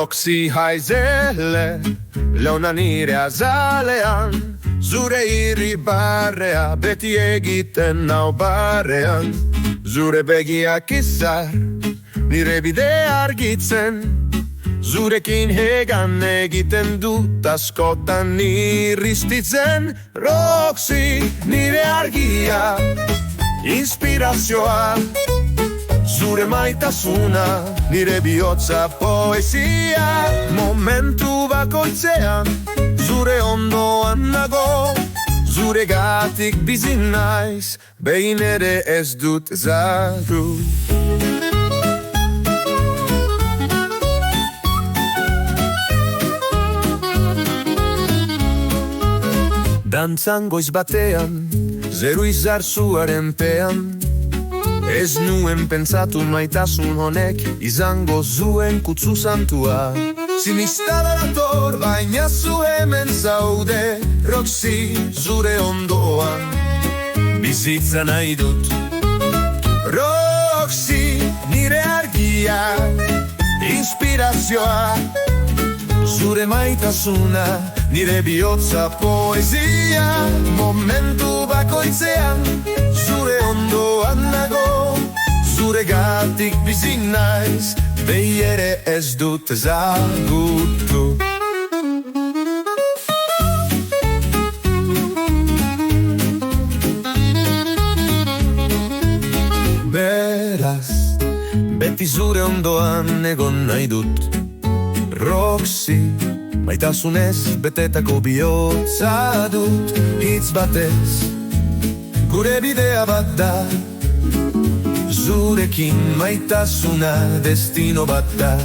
Roxy haizele, leona nire azalean, zure irri barrea, beti egiten nau barrean. Zure begiak izar, nire bidea argitzen, zurekin hegan egiten dut askotan irristitzen. Roxy, nire argia, inspirazioa, zure maitasuna, nire bihotza poesia. Momentu bakoitzean, zure ondoan nago, zuregatik bizi naiz, behin ere ez dut zatu. Dantzan goiz batean, zeru izar zuaren pean, ez nuen pentsatu maitasun honek izango zuen kutsu santua. Sinistada dator, baina zu hemen zaude, Roxy, zure ondoan, bizitza nahi dut. Roxy, nire argia, inspirazioa, zure maitasuna, nire bihotza poesia. Momentu bakoitzean, zure ondoan nago, zuregatik bizi naiz, behi ere ez dut ezagutu. Beraz, beti zure ondoan egon nahi dut. Roxy, maitasunez betetako bihotza dut. Hitz batez, gure bidea bat da, zurekin maitasuna destino bat da.